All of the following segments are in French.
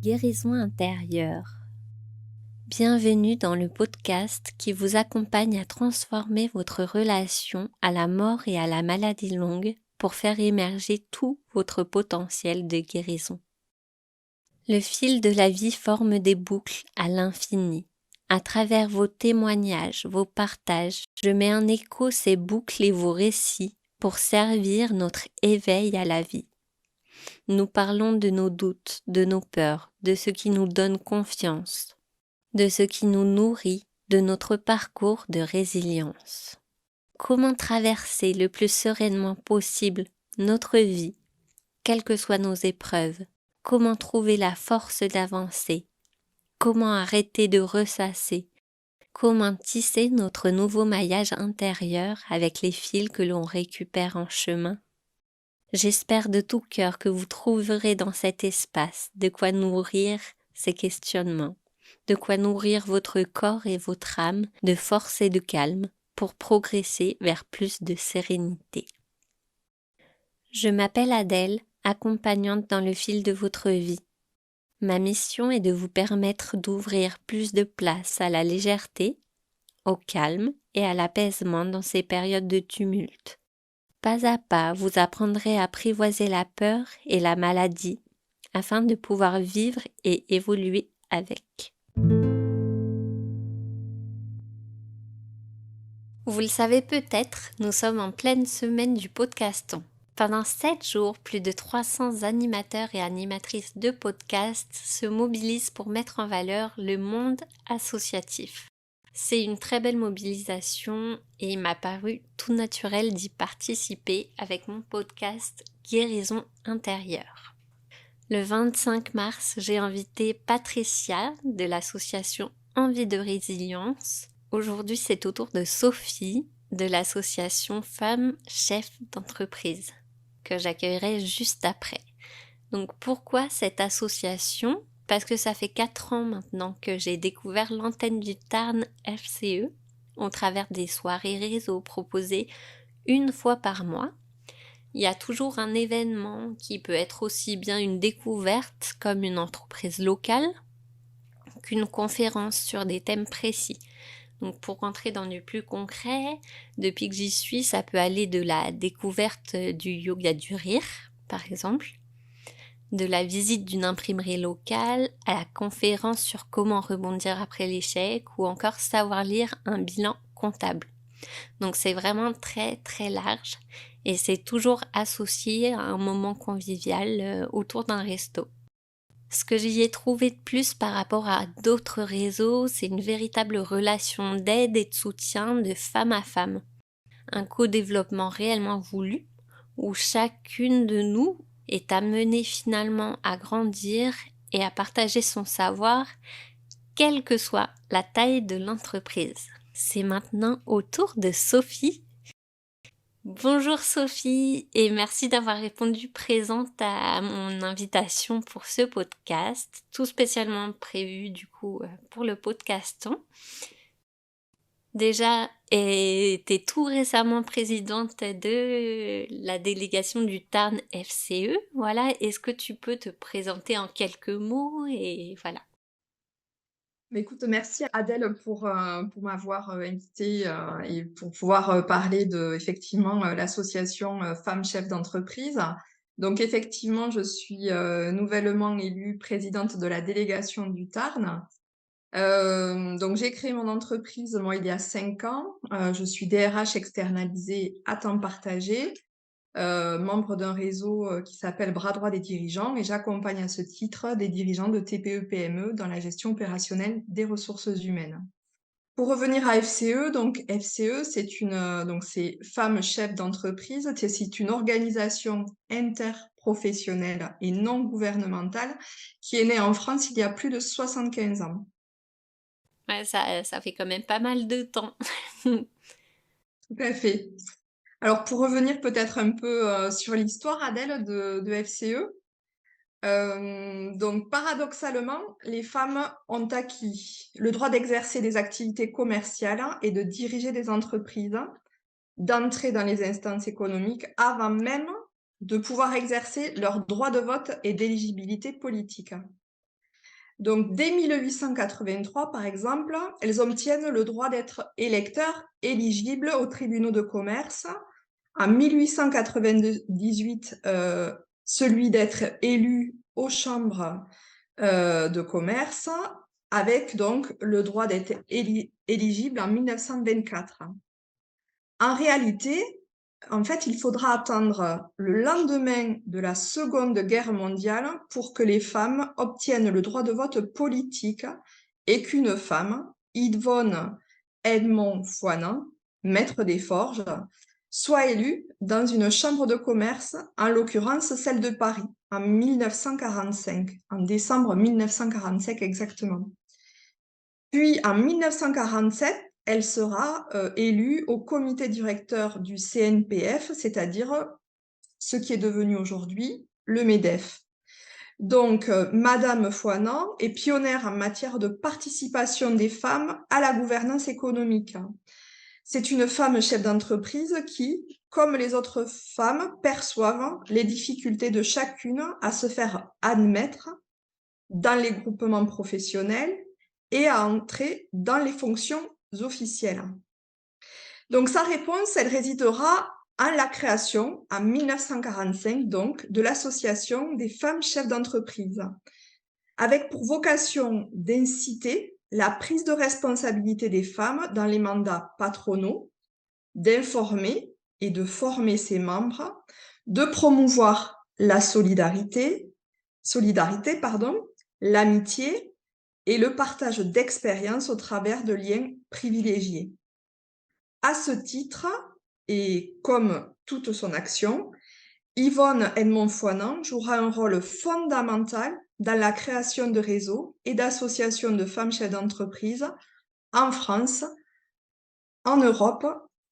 Guérison intérieure. Bienvenue dans le podcast qui vous accompagne à transformer votre relation à la mort et à la maladie longue pour faire émerger tout votre potentiel de guérison. Le fil de la vie forme des boucles à l'infini. À travers vos témoignages, vos partages, je mets en écho ces boucles et vos récits pour servir notre éveil à la vie. Nous parlons de nos doutes, de nos peurs, de ce qui nous donne confiance, de ce qui nous nourrit, de notre parcours de résilience. Comment traverser le plus sereinement possible notre vie, quelles que soient nos épreuves? Comment trouver la force d'avancer? Comment arrêter de ressasser? Comment tisser notre nouveau maillage intérieur avec les fils que l'on récupère en chemin? J'espère de tout cœur que vous trouverez dans cet espace de quoi nourrir ces questionnements, de quoi nourrir votre corps et votre âme de force et de calme pour progresser vers plus de sérénité. Je m'appelle Adèle, accompagnante dans le fil de votre vie. Ma mission est de vous permettre d'ouvrir plus de place à la légèreté, au calme et à l'apaisement dans ces périodes de tumulte. Pas à pas, vous apprendrez à apprivoiser la peur et la maladie afin de pouvoir vivre et évoluer avec. Vous le savez peut-être, nous sommes en pleine semaine du podcaston. Pendant 7 jours, plus de 300 animateurs et animatrices de podcasts se mobilisent pour mettre en valeur le monde associatif. C'est une très belle mobilisation et il m'a paru tout naturel d'y participer avec mon podcast Guérison intérieure. Le 25 mars, j'ai invité Patricia de l'association Envie de résilience. Aujourd'hui, c'est au tour de Sophie de l'association Femmes Chefs d'entreprise que j'accueillerai juste après. Donc pourquoi cette association ? Parce que ça fait 4 ans maintenant que j'ai découvert l'antenne du Tarn FCE au travers des soirées réseau proposées une fois par mois. Il y a toujours un événement qui peut être aussi bien une découverte comme une entreprise locale qu'une conférence sur des thèmes précis. Donc pour rentrer dans du plus concret, depuis que j'y suis, ça peut aller de la découverte du yoga du rire, par exemple, de la visite d'une imprimerie locale à la conférence sur comment rebondir après l'échec ou encore savoir lire un bilan comptable. Donc c'est vraiment très très large et c'est toujours associé à un moment convivial autour d'un resto. Ce que j'y ai trouvé de plus par rapport à d'autres réseaux, c'est une véritable relation d'aide et de soutien de femme à femme. Un co-développement réellement voulu où chacune de nous est amenée finalement à grandir et à partager son savoir, quelle que soit la taille de l'entreprise. C'est maintenant au tour de Sophie. Bonjour Sophie et merci d'avoir répondu présente à mon invitation pour ce podcast, tout spécialement prévu du coup pour le podcaston. Déjà, t'es tout récemment présidente de la délégation du Tarn FCE. Voilà, est-ce que tu peux te présenter en quelques mots et voilà. Mais écoute, merci Adèle pour m'avoir invitée et pour pouvoir parler de effectivement l'association Femmes Chefs d'entreprise. Donc effectivement, je suis nouvellement élue présidente de la délégation du Tarn. Donc j'ai créé mon entreprise moi il y a 5 ans. Je suis DRH externalisée à temps partagé, membre d'un réseau qui s'appelle Bras droit des dirigeants et j'accompagne à ce titre des dirigeants de TPE-PME dans la gestion opérationnelle des ressources humaines. Pour revenir à FCE, donc FCE, c'est Femmes Chefs d'entreprise, c'est une organisation interprofessionnelle et non gouvernementale qui est née en France il y a plus de 75 ans. Ouais, ça fait quand même pas mal de temps. Tout à fait. Alors pour revenir peut-être un peu sur l'histoire, Adèle, de FCE, donc paradoxalement, les femmes ont acquis le droit d'exercer des activités commerciales et de diriger des entreprises, d'entrer dans les instances économiques avant même de pouvoir exercer leur droit de vote et d'éligibilité politique. Donc, dès 1883, par exemple, elles obtiennent le droit d'être électeurs éligibles aux tribunaux de commerce. En 1898, celui d'être élu aux chambres de commerce, avec donc le droit d'être éligible en 1924. En réalité, en fait, il faudra attendre le lendemain de la Seconde Guerre mondiale pour que les femmes obtiennent le droit de vote politique et qu'une femme, Yvonne Edmond-Foinan, maître des forges, soit élue dans une chambre de commerce, en l'occurrence celle de Paris, en 1945, en décembre 1945 exactement. Puis en 1947, elle sera élue au comité directeur du CNPF, c'est-à-dire ce qui est devenu aujourd'hui le MEDEF. Donc, Madame Foinan est pionnière en matière de participation des femmes à la gouvernance économique. C'est une femme chef d'entreprise qui, comme les autres femmes, perçoivent les difficultés de chacune à se faire admettre dans les groupements professionnels et à entrer dans les fonctions officielles. Donc sa réponse, elle résidera en la création, en 1945 donc, de l'Association des femmes chefs d'entreprise, avec pour vocation d'inciter la prise de responsabilité des femmes dans les mandats patronaux, d'informer et de former ses membres, de promouvoir la solidarité, l'amitié et le partage d'expériences au travers de liens privilégiés. À ce titre, et comme toute son action, Yvonne Edmond-Foinan jouera un rôle fondamental dans la création de réseaux et d'associations de femmes chefs d'entreprise en France, en Europe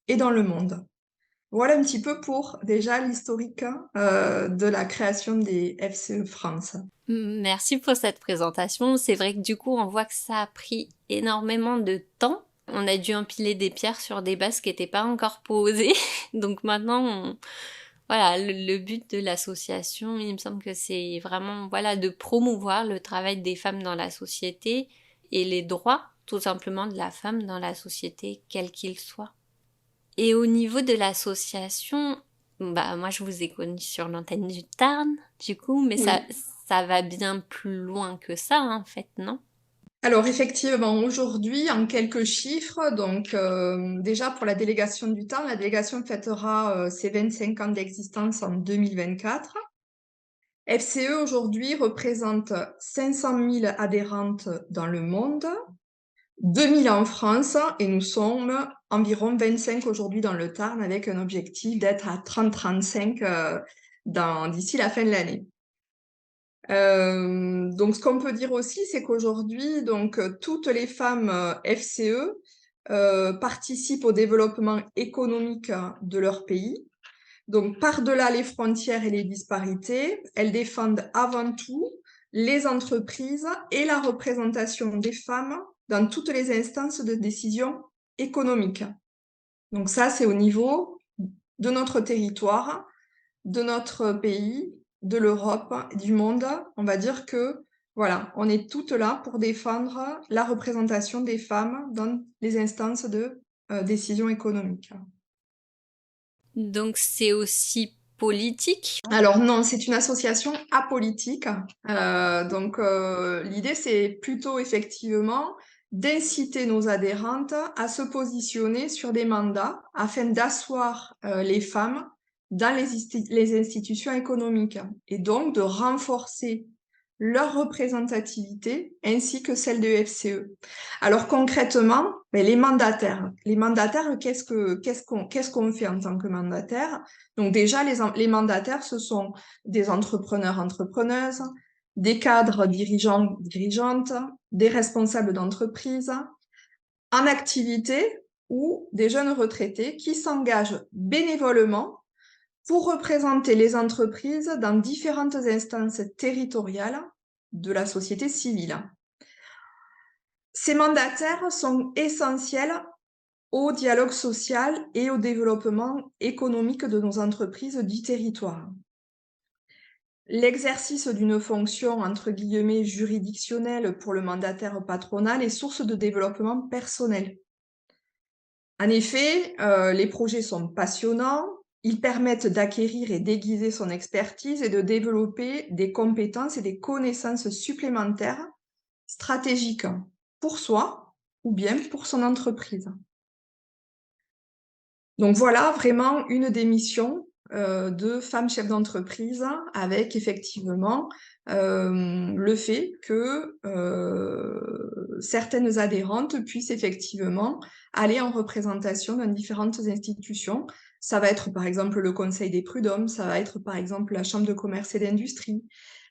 et dans le monde. Voilà un petit peu pour déjà l'historique de la création des FCE France. Merci pour cette présentation. C'est vrai que du coup, on voit que ça a pris énormément de temps. On a dû empiler des pierres sur des bases qui n'étaient pas encore posées. Donc maintenant, voilà, le but de l'association, il me semble que c'est vraiment, voilà, de promouvoir le travail des femmes dans la société et les droits, tout simplement, de la femme dans la société, quel qu'il soit. Et au niveau de l'association, bah moi je vous ai connu sur l'antenne du Tarn, du coup, mais Oui. ça va bien plus loin que ça, hein, en fait, non? Alors effectivement, aujourd'hui, en quelques chiffres, donc déjà pour la délégation du temps, la délégation fêtera ses 25 ans d'existence en 2024. FCE aujourd'hui représente 500 000 adhérentes dans le monde, 2000 en France et nous sommes environ 25 aujourd'hui dans le Tarn avec un objectif d'être à 30-35 d'ici la fin de l'année. Donc, ce qu'on peut dire aussi, c'est qu'aujourd'hui, donc, toutes les femmes FCE participent au développement économique de leur pays. Donc, par-delà les frontières et les disparités, elles défendent avant tout les entreprises et la représentation des femmes dans toutes les instances de décision économique. Donc ça, c'est au niveau de notre territoire, de notre pays, de l'Europe, du monde. On va dire que, voilà, on est toutes là pour défendre la représentation des femmes dans les instances de décision économique. Donc c'est aussi politique. Alors non, c'est une association apolitique. Donc l'idée, c'est plutôt effectivement d'inciter nos adhérentes à se positionner sur des mandats afin d'asseoir les femmes dans les institutions économiques et donc de renforcer leur représentativité ainsi que celle de FCE. Alors concrètement, les mandataires, qu'est-ce qu'on fait en tant que mandataire? Donc déjà, les mandataires, ce sont des entrepreneurs, entrepreneuses, des cadres dirigeants, dirigeantes, des responsables d'entreprise en activité ou des jeunes retraités qui s'engagent bénévolement pour représenter les entreprises dans différentes instances territoriales de la société civile. Ces mandataires sont essentiels au dialogue social et au développement économique de nos entreprises du territoire. L'exercice d'une fonction, entre guillemets, «juridictionnelle» pour le mandataire patronal est source de développement personnel. En effet, les projets sont passionnants, ils permettent d'acquérir et d'aiguiser son expertise et de développer des compétences et des connaissances supplémentaires, stratégiques pour soi ou bien pour son entreprise. Donc voilà vraiment une des missions, de femme chef d'entreprise avec effectivement, le fait que, certaines adhérentes puissent effectivement aller en représentation dans différentes institutions. Ça va être par exemple le conseil des prud'hommes, ça va être par exemple la chambre de commerce et d'industrie,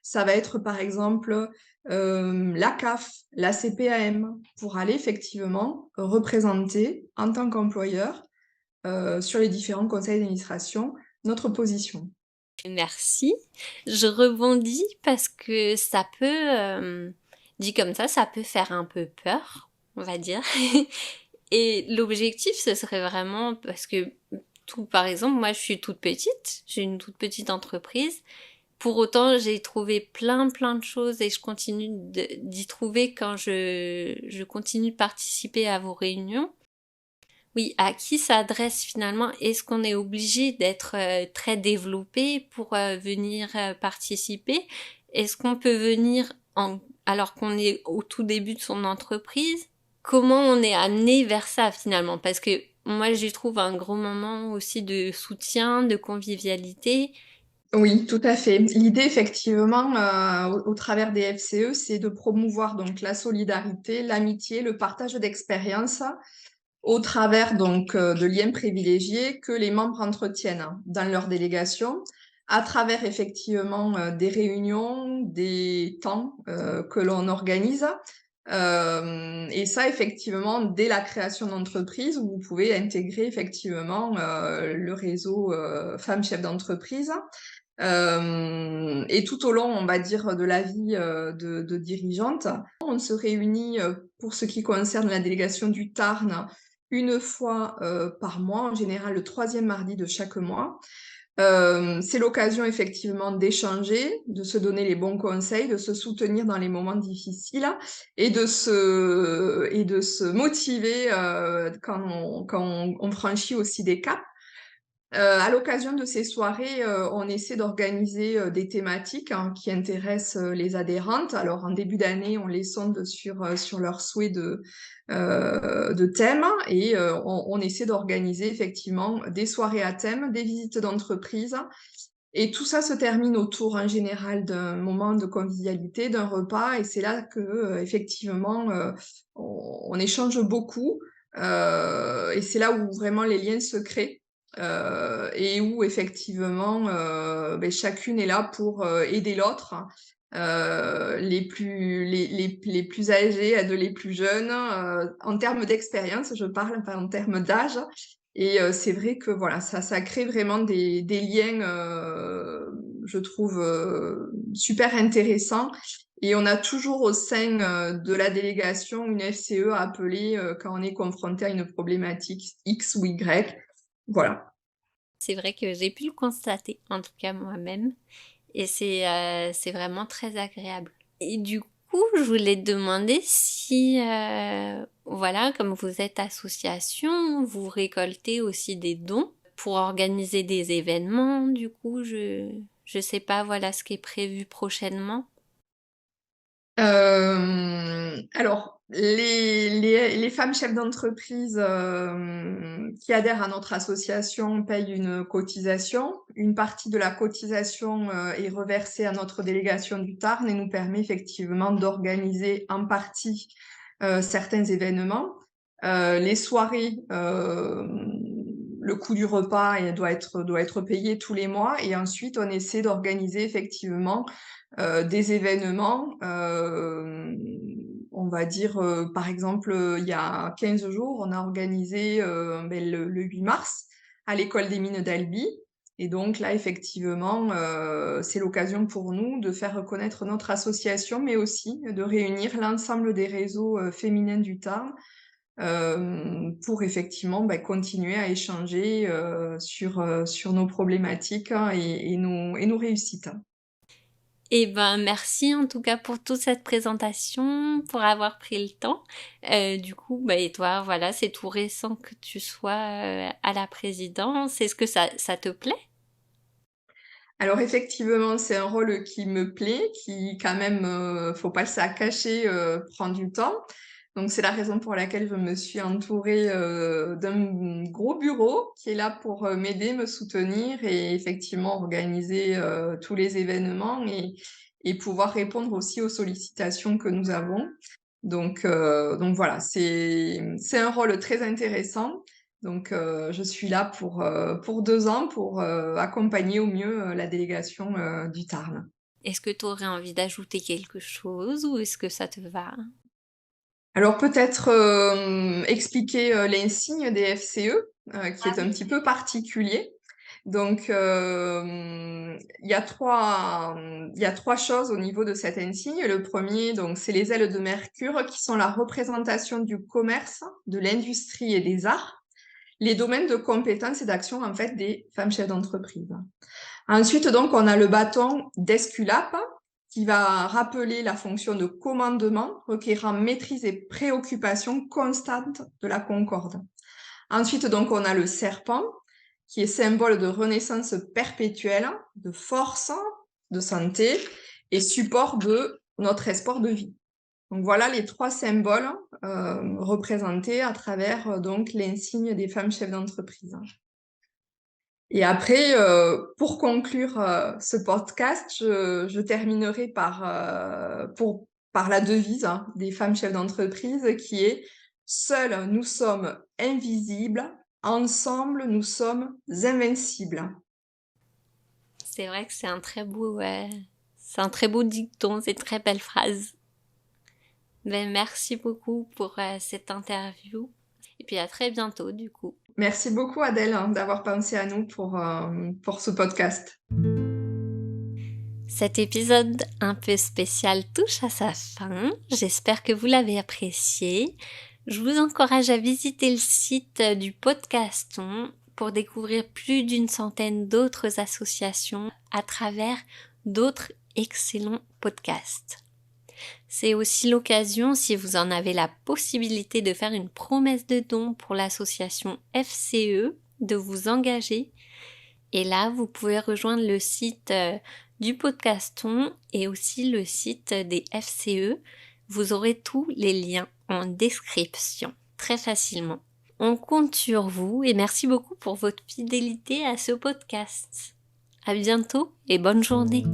ça va être par exemple, la CAF, la CPAM, pour aller effectivement représenter en tant qu'employeur sur les différents conseils d'administration, notre position. Merci. Je rebondis parce que ça peut, dit comme ça peut faire un peu peur, on va dire. Et l'objectif, ce serait vraiment parce que tout, par exemple, moi, je suis toute petite, j'ai une toute petite entreprise. Pour autant, j'ai trouvé plein de choses et je continue d'y trouver quand je continue de participer à vos réunions. Oui, à qui s'adresse finalement? Est-ce qu'on est obligé d'être très développé pour venir participer? Est-ce qu'on peut venir alors qu'on est au tout début de son entreprise? Comment on est amené vers ça finalement? Parce que moi, j'y trouve un gros moment aussi de soutien, de convivialité. Oui, tout à fait. L'idée effectivement, au travers des FCE, c'est de promouvoir donc la solidarité, l'amitié, le partage d'expériences au travers donc, de liens privilégiés que les membres entretiennent dans leur délégation, à travers effectivement, des réunions, des temps, que l'on organise. Et ça effectivement dès la création d'entreprise où vous pouvez intégrer effectivement, le réseau, femmes chefs d'entreprise. Et tout au long, on va dire, de la vie, de dirigeante. On se réunit, pour ce qui concerne la délégation du Tarn, une fois, par mois, en général le troisième mardi de chaque mois. C'est l'occasion effectivement d'échanger, de se donner les bons conseils, de se soutenir dans les moments difficiles et de se motiver, quand on franchit aussi des caps. À l'occasion de ces soirées, on essaie d'organiser, des thématiques, hein, qui intéressent, les adhérentes. Alors en début d'année, on les sonde sur leurs souhaits de thèmes et on essaie d'organiser effectivement des soirées à thème, des visites d'entreprise et tout ça se termine autour en général d'un moment de convivialité, d'un repas et c'est là que, effectivement, on échange beaucoup, et c'est là où vraiment les liens se créent, et où effectivement, chacune est là pour, aider l'autre, les plus âgés à de les plus jeunes, en termes d'expérience, je parle, pas en termes d'âge et c'est vrai que voilà, ça crée vraiment des liens, je trouve, super intéressants et on a toujours au sein, de la délégation une FCE à appeler, quand on est confronté à une problématique X ou Y. Voilà. C'est vrai que j'ai pu le constater, en tout cas moi-même. Et c'est vraiment très agréable. Et du coup, je voulais te demander si, voilà, comme vous êtes association, vous récoltez aussi des dons pour organiser des événements. Du coup, je sais pas, voilà ce qui est prévu prochainement. Alors, les femmes chefs d'entreprise, qui adhèrent à notre association payent une cotisation. Une partie de la cotisation, est reversée à notre délégation du Tarn et nous permet effectivement d'organiser en partie, certains événements. Les soirées, le coût du repas doit être payé tous les mois et ensuite on essaie d'organiser effectivement des événements, on va dire, par exemple, il y a 15 jours, on a organisé, le 8 mars à l'école des mines d'Albi et donc là, effectivement, c'est l'occasion pour nous de faire reconnaître notre association, mais aussi de réunir l'ensemble des réseaux, féminins du Tarn, pour effectivement, continuer à échanger, sur nos problématiques, hein, et nos réussites. Et ben merci en tout cas pour toute cette présentation, pour avoir pris le temps. Du coup, et toi, voilà, c'est tout récent que tu sois à la présidence. Est-ce que ça te plaît? Alors effectivement, c'est un rôle qui me plaît, qui quand même, faut pas se le cacher, prend du temps. Donc c'est la raison pour laquelle je me suis entourée, d'un gros bureau qui est là pour, m'aider, me soutenir et effectivement organiser, tous les événements et pouvoir répondre aussi aux sollicitations que nous avons. Donc voilà, c'est un rôle très intéressant. Donc je suis là pour 2 ans pour, accompagner au mieux, la délégation, du Tarn. Est-ce que tu aurais envie d'ajouter quelque chose ou est-ce que ça te va? Alors peut-être, expliquer, l'insigne des FCE, qui Ah est un oui. petit peu particulier. Donc il y a 3 choses au niveau de cet insigne. Le premier, donc c'est les ailes de Mercure qui sont la représentation du commerce, de l'industrie et des arts, les domaines de compétences et d'action en fait des femmes chefs d'entreprise. Ensuite, donc, on a le bâton d'Esculape qui va rappeler la fonction de commandement requérant maîtrise et préoccupation constante de la concorde. Ensuite, donc, on a le serpent qui est symbole de renaissance perpétuelle, de force, de santé et support de notre espoir de vie. Donc voilà les 3 symboles représentés à travers donc l'insigne des femmes chefs d'entreprise. Et après, pour conclure, ce podcast, je terminerai par la devise, hein, des femmes chefs d'entreprise qui est: «Seules nous sommes invisibles, ensemble nous sommes invincibles». C'est vrai que c'est un très beau dicton, c'est une très belle phrase. Merci beaucoup pour cette interview. Et puis à très bientôt du coup. Merci beaucoup Adèle, hein, d'avoir pensé à nous pour ce podcast. Cet épisode un peu spécial touche à sa fin. J'espère que vous l'avez apprécié. Je vous encourage à visiter le site du Podcaston pour découvrir plus d'100 d'autres associations à travers d'autres excellents podcasts. C'est aussi l'occasion, si vous en avez la possibilité de faire une promesse de don pour l'association FCE, de vous engager. Et là, vous pouvez rejoindre le site du Podcaston et aussi le site des FCE. Vous aurez tous les liens en description, très facilement. On compte sur vous et merci beaucoup pour votre fidélité à ce podcast. À bientôt et bonne journée.